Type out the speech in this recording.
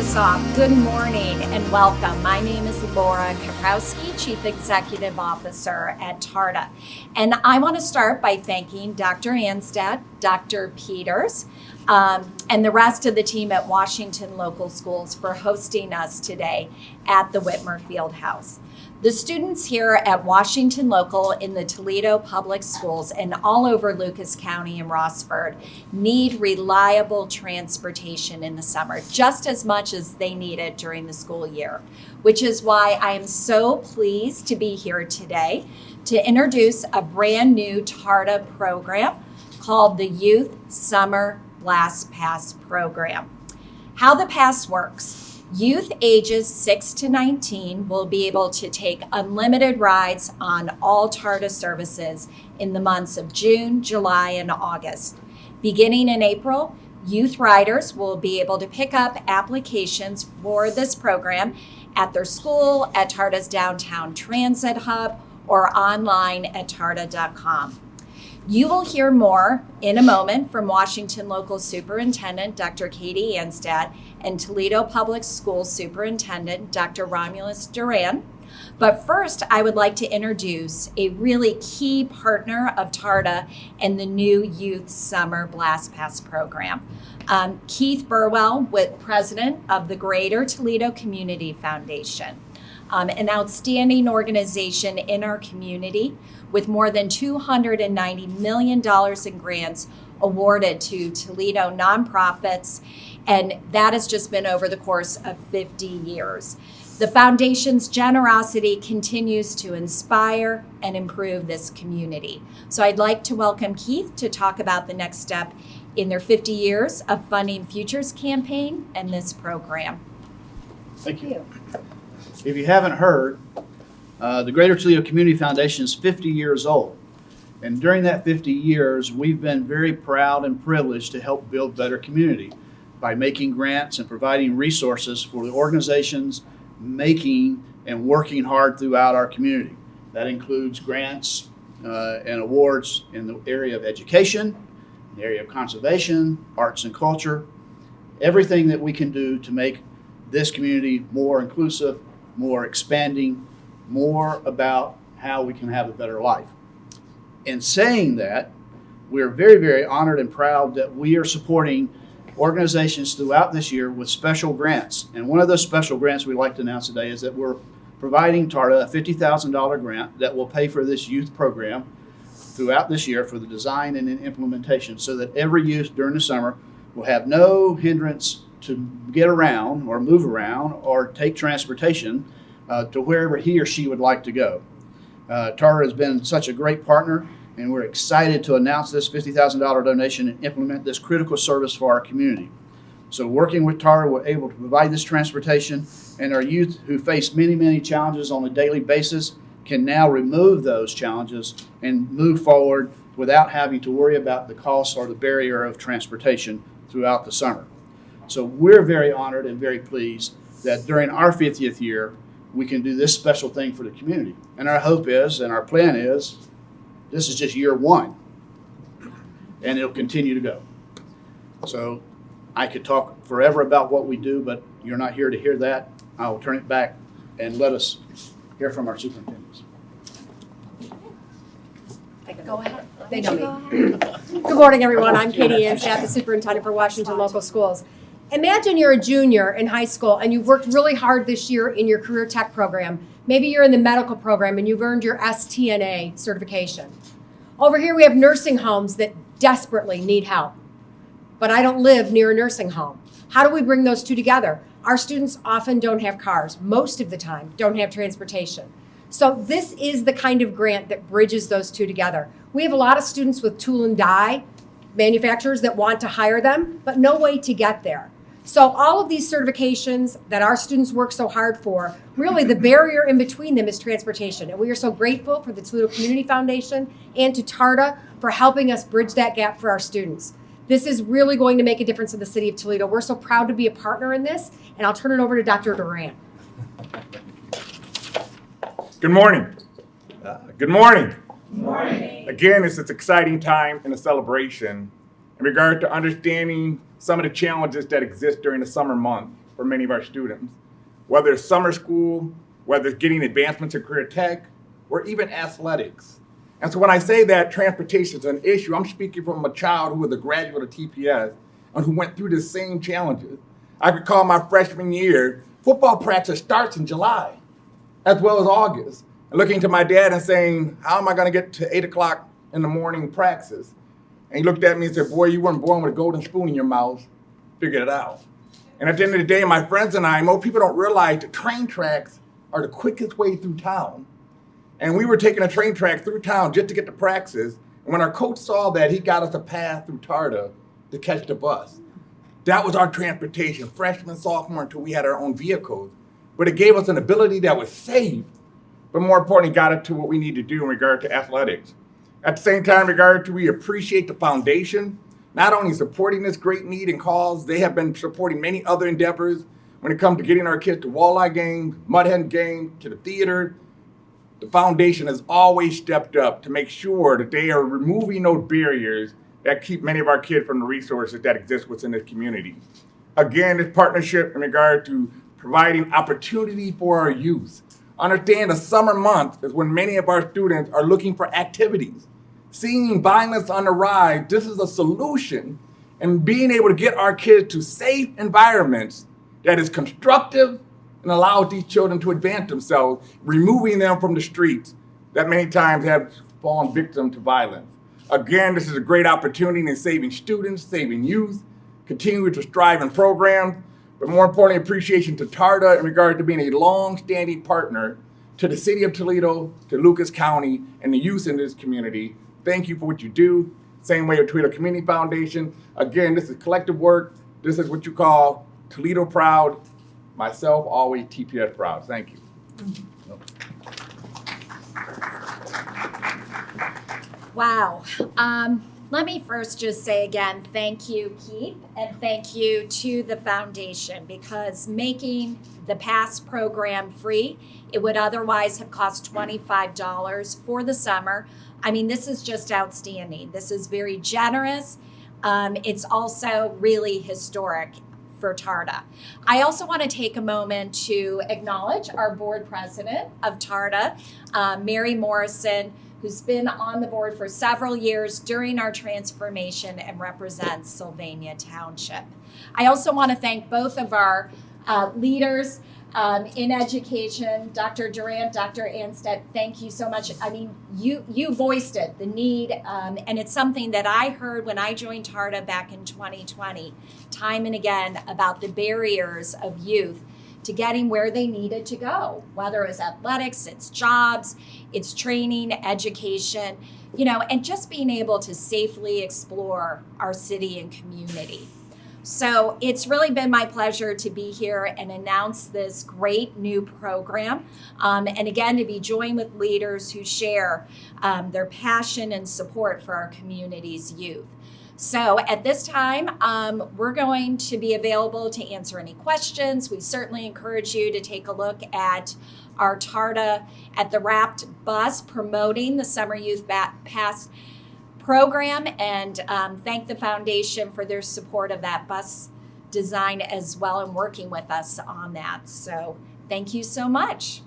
us off. Good morning and welcome. My name is Laura Kaprowski, Chief Executive Officer at TARTA. And I want to start by thanking Dr. Anstad, Dr. Peters, and the rest of the team at Washington Local Schools for hosting us today at the Whitmer Fieldhouse. The students here at Washington Local in the Toledo Public Schools and all over Lucas County and Rossford need reliable transportation in the summer, just as much as they need it during the school year, which is why I am so pleased to be here today to introduce a brand new TARTA program called the Youth Summer Blast Pass Program. How the pass works. Youth ages 6 to 19 will be able to take unlimited rides on all TARTA services in the months of June, July, and August. Beginning in April, youth riders will be able to pick up applications for this program at their school, at TARTA's downtown transit hub, or online at tarta.com. You will hear more in a moment from Washington Local Superintendent Dr. Katie Anstad and Toledo Public Schools Superintendent Dr. Romulus Duran. But first, I would like to introduce a really key partner of TARTA and the new Youth Summer Blast Pass program. Keith Burwell, President of the Greater Toledo Community Foundation. An outstanding organization in our community with more than $290 million in grants awarded to Toledo nonprofits, and that has just been over the course of 50 years. The foundation's generosity continues to inspire and improve this community. So I'd like to welcome Keith to talk about the next step in their 50 years of Funding Futures campaign and this program. Thank you. If you haven't heard, the Greater Toledo Community Foundation is 50 years old. And during that 50 years, we've been very proud and privileged to help build better community by making grants and providing resources for the organizations making and working hard throughout our community. That includes grants and awards in the area of education, the area of conservation, arts and culture, everything that we can do to make this community more inclusive, more expanding, more about how we can have a better life. In saying that, we're very, very honored and proud that we are supporting organizations throughout this year with special grants. And one of those special grants we'd like to announce today is that we're providing TARTA a $50,000 grant that will pay for this youth program throughout this year for the design and implementation, so that every youth during the summer will have no hindrance to get around or move around or take transportation to wherever he or she would like to go. TARTA has been such a great partner, and we're excited to announce this $50,000 donation and implement this critical service for our community. So working with TARTA, we're able to provide this transportation, and our youth who face many, many challenges on a daily basis can now remove those challenges and move forward without having to worry about the cost or the barrier of transportation throughout the summer. So we're very honored and very pleased that during our 50th year, we can do this special thing for the community. And our hope is, and our plan is, this is just year one, and it'll continue to go. So I could talk forever about what we do, but you're not here to hear that. I will turn it back and let us hear from our superintendents. Go ahead. They know me. Good morning, everyone. I'm Katie Anstad, the superintendent for Washington Local Schools. Imagine you're a junior in high school and you've worked really hard this year in your career tech program. Maybe you're in the medical program and you've earned your STNA certification. Over here we have nursing homes that desperately need help. But I don't live near a nursing home. How do we bring those two together? Our students often don't have cars, most of the time don't have transportation. So this is the kind of grant that bridges those two together. We have a lot of students with tool and die manufacturers that want to hire them, but no way to get there. So all of these certifications that our students work so hard for, really the barrier in between them is transportation. And we are so grateful for the Toledo Community Foundation and to TARTA for helping us bridge that gap for our students. This is really going to make a difference in the city of Toledo. We're so proud to be a partner in this, and I'll turn it over to Dr. Duran. Good morning. Good morning. Good morning. Again, it's an exciting time and a celebration in regard to understanding some of the challenges that exist during the summer month for many of our students, whether it's summer school, whether it's getting advancements in career tech, or even athletics. And so when I say that transportation is an issue, I'm speaking from a child who was a graduate of TPS and who went through the same challenges. I recall my freshman year, football practice starts in July, as well as August. And looking to my dad and saying, how am I gonna get to 8 o'clock in the morning practice? And he looked at me and said, boy, you weren't born with a golden spoon in your mouth, figured it out. And at the end of the day, my friends and I, most people don't realize the train tracks are the quickest way through town. And we were taking a train track through town just to get to practice. And when our coach saw that, he got us a path through TARTA to catch the bus. That was our transportation, freshman, sophomore, until we had our own vehicles. But it gave us an ability that was safe, but more importantly, got it to what we need to do in regard to athletics. At the same time, in regard to we appreciate the foundation, not only supporting this great need and cause, they have been supporting many other endeavors when it comes to getting our kids to walleye games, mud hen games, to the theater. The foundation has always stepped up to make sure that they are removing those barriers that keep many of our kids from the resources that exist within this community. Again, this partnership in regard to providing opportunity for our youth. Understand the summer month is when many of our students are looking for activities. Seeing violence on the rise, this is a solution, and being able to get our kids to safe environments that is constructive and allows these children to advance themselves, removing them from the streets that many times have fallen victim to violence. Again, this is a great opportunity in saving students, saving youth, continuing to strive in programs, but more importantly, appreciation to TARTA in regard to being a long-standing partner to the city of Toledo, to Lucas County, and the youth in this community. Thank you for what you do. Same way with Toledo Community Foundation. Again, this is collective work. This is what you call Toledo proud. Myself, always TPS proud. Thank you. Wow. Let me first just say again, thank you, Keith, and thank you to the foundation, because making the PASS program free, it would otherwise have cost $25 for the summer. I mean, this is just outstanding. This is very generous. It's also really historic for TARTA. I also want to take a moment to acknowledge our board president of TARTA, Mary Morrison, who's been on the board for several years during our transformation and represents Sylvania Township. I also want to thank both of our leaders in education, Dr. Durant, Dr. Anstead. Thank you so much. I mean, you voiced it, the need, and it's something that I heard when I joined TARTA back in 2020, time and again, about the barriers of youth to getting where they needed to go, whether it's athletics, it's jobs, it's training, education, and just being able to safely explore our city and community. So it's really been my pleasure to be here and announce this great new program. And again, to be joined with leaders who share their passion and support for our community's youth. So at this time, we're going to be available to answer any questions. We certainly encourage you to take a look at our TARTA at the Wrapped bus promoting the Summer Youth Pass program, and thank the foundation for their support of that bus design as well and working with us on that. So thank you so much.